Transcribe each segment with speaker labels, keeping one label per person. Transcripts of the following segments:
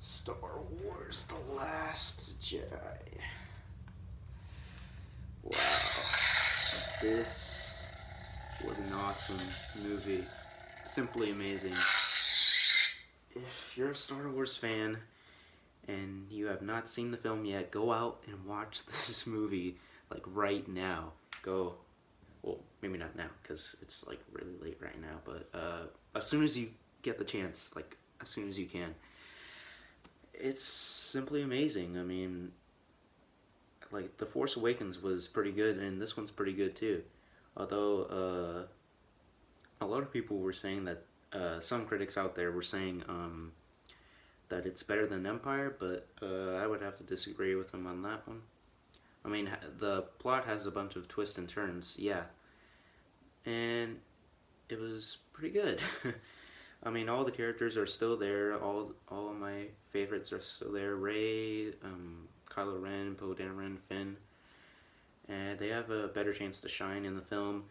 Speaker 1: Star Wars The Last Jedi. Wow. This was an awesome movie. Simply amazing. If you're a Star Wars fan and you have not seen the film yet, go out and watch this movie like right now. Go. Well, maybe not now because it's like really late right now, but as soon as you get the chance, like as soon as you can. It's simply amazing. I mean, like The Force Awakens was pretty good, and this one's pretty good too. Although a lot of people were saying that some critics out there were saying that it's better than Empire, but I would have to disagree with them on that one. I mean, the plot has a bunch of twists and turns, yeah, and it was pretty good. I mean, all the characters are still there. All of my favorites are still there. Rey, Kylo Ren, Poe Dameron, Finn, and they have a better chance to shine in the film.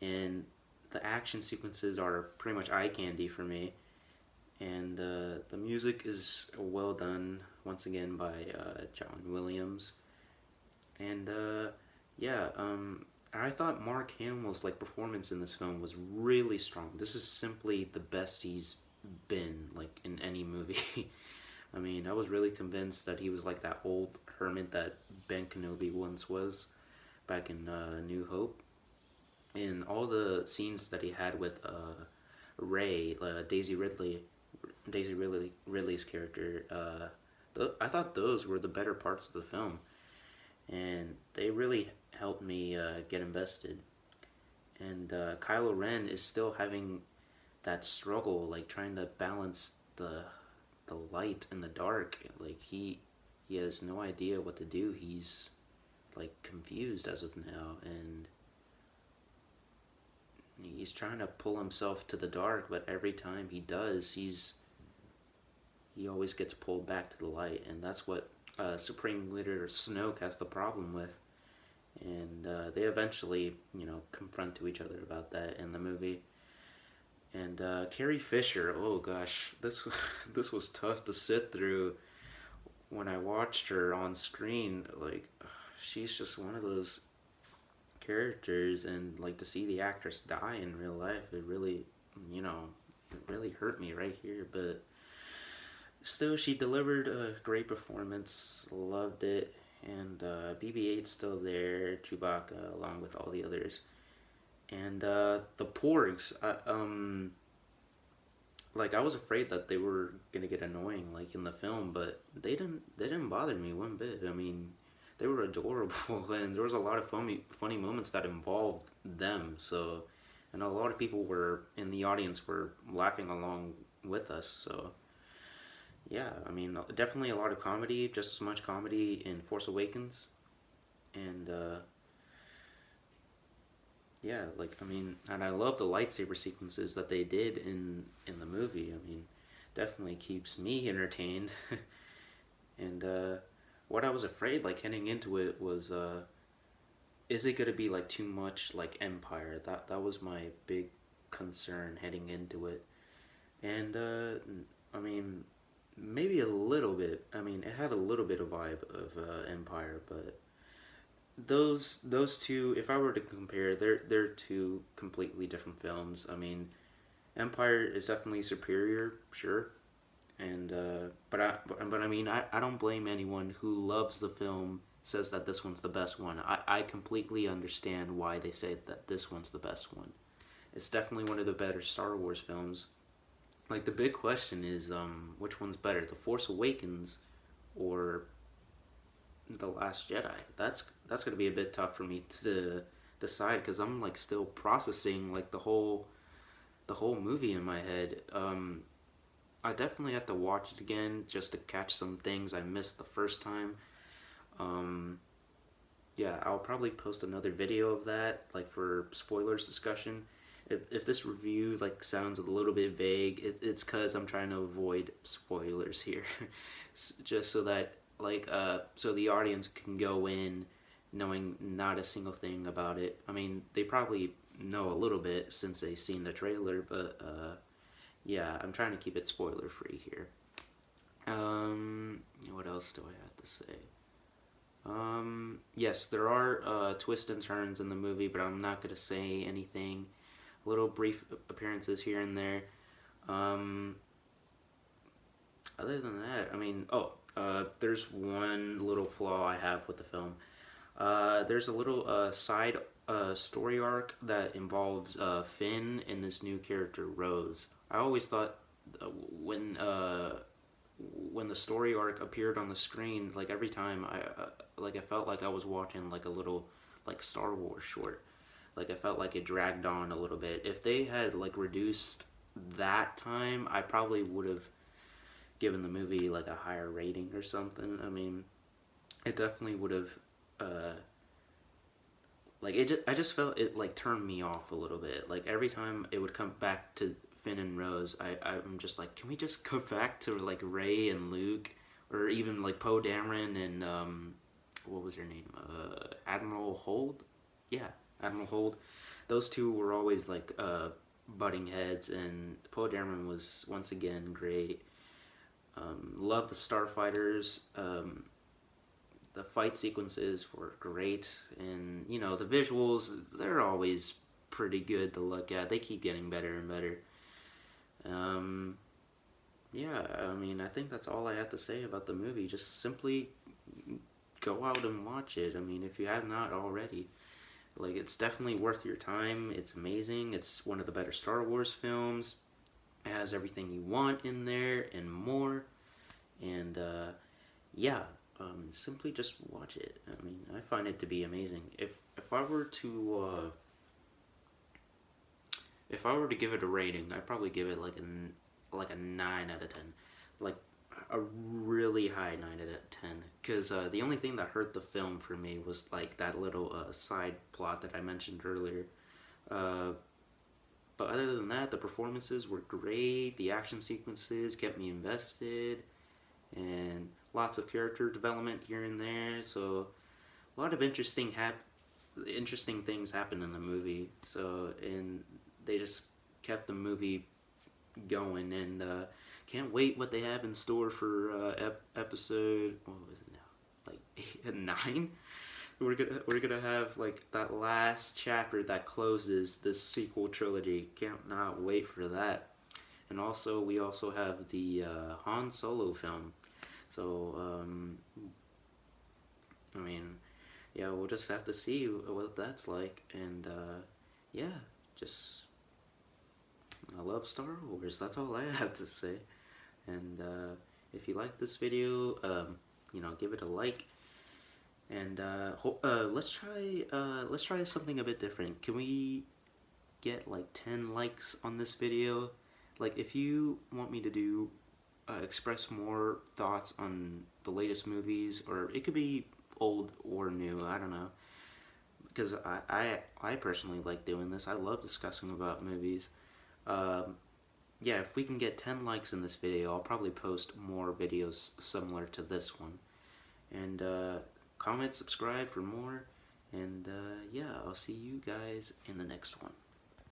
Speaker 1: And the action sequences are pretty much eye candy for me. And the music is well done once again by John Williams. And yeah, I thought Mark Hamill's like performance in this film was really strong. This is simply the best he's been like in any movie. I mean, I was really convinced that he was like that old hermit that Ben Kenobi once was back in New Hope. And all the scenes that he had with Rey, Ridley's character, I thought those were the better parts of the film, and they really helped me get invested. And Kylo Ren is still having that struggle, like trying to balance the light and the dark. Like he has no idea what to do. He's like confused as of now, and he's trying to pull himself to the dark, but every time he does, he always gets pulled back to the light, and that's what Supreme Leader Snoke has the problem with. And they eventually, confront to each other about that in the movie. And Carrie Fisher, oh gosh, this this was tough to sit through when I watched her on screen. Like, she's just one of those characters, and like to see the actress die in real life, it really, it really hurt me right here. But still, she delivered a great performance. Loved it. And BB-8's still there, Chewbacca, along with all the others. And the Porgs, like I was afraid that they were gonna get annoying, like in the film, but they didn't bother me one bit. I mean, they were adorable, and there was a lot of funny moments that involved them. So, and a lot of people were in the audience were laughing along with us. So yeah, I mean, definitely a lot of comedy, just as much comedy in Force Awakens. And yeah, like, I mean, and I love the lightsaber sequences that they did in the movie. I mean, definitely keeps me entertained. And what I was afraid, like, heading into it was, is it gonna be like too much like Empire? That was my big concern heading into it. And I mean, maybe a little bit. I mean, it had a little bit of vibe of Empire, but those two, if I were to compare, they're two completely different films. I mean, Empire is definitely superior, sure, and but I mean, I don't blame anyone who loves the film, says that this one's the best one. I completely understand why they say that this one's the best one. It's definitely one of the better Star Wars films. Like, the big question is, which one's better, The Force Awakens or The Last Jedi? That's gonna be a bit tough for me to decide, because I'm like still processing like the whole movie in my head. I definitely have to watch it again just to catch some things I missed the first time. Um, yeah, I'll probably post another video of that, like for spoilers discussion. If this review like sounds a little bit vague, it's because I'm trying to avoid spoilers here, just so that like so the audience can go in knowing not a single thing about it. I mean, they probably know a little bit since they've seen the trailer, but yeah, I'm trying to keep it spoiler free here. What else do I have to say? Yes, there are twists and turns in the movie, but I'm not gonna say anything. Little brief appearances here and there. Um, Other than that, I mean, there's one little flaw I have with the film. There's a little side story arc that involves Finn and this new character Rose. I always thought uh, when uh, when the story arc appeared on the screen, like every time I felt like I was watching like a little like Star Wars short. Like I felt like it dragged on a little bit. If they had like reduced that time, I probably would have given the movie like a higher rating or something. I mean, it definitely would have uh I just felt it like turned me off a little bit. Like every time it would come back to Finn and Rose, I'm just like, can we just go back to like Ray and Luke, or even like Poe Dameron and what was her name? Admiral Hold. Yeah, Admiral Hold. Those two were always like butting heads, and Poe Dameron was once again great. Love the starfighters. The fight sequences were great, and you know the visuals, they're always pretty good to look at. They keep getting better and better. Um, yeah, I mean, I think that's all I have to say about the movie. Just simply go out and watch it. I mean, if you have not already, like it's definitely worth your time. It's amazing. It's one of the better Star Wars films. It has everything you want in there and more. And yeah, simply just watch it. I mean, I find it to be amazing. If I were to give it a rating, I'd probably give it like a 9 out of 10, like a really high 9 out of 10. Because the only thing that hurt the film for me was like that little side plot that I mentioned earlier. Uh, but other than that, the performances were great. The action sequences kept me invested, and lots of character development here and there. So a lot of interesting things happened in the movie. So and they just kept the movie going, and can't wait what they have in store for episode, what was it now, like 8 and 9. We're gonna have like that last chapter that closes this sequel trilogy. Can't not wait for that. And also we also have the Han Solo film. So I mean, yeah, we'll just have to see what that's like. And yeah, just I love Star Wars. That's all I have to say. And if you like this video, give it a like. And let's try something a bit different. Can we get like 10 likes on this video? Like if you want me to do express more thoughts on the latest movies, or it could be old or new, I don't know, because I personally like doing this. I love discussing about movies. Yeah, if we can get 10 likes in this video, I'll probably post more videos similar to this one. And comment, subscribe for more, and yeah, I'll see you guys in the next one.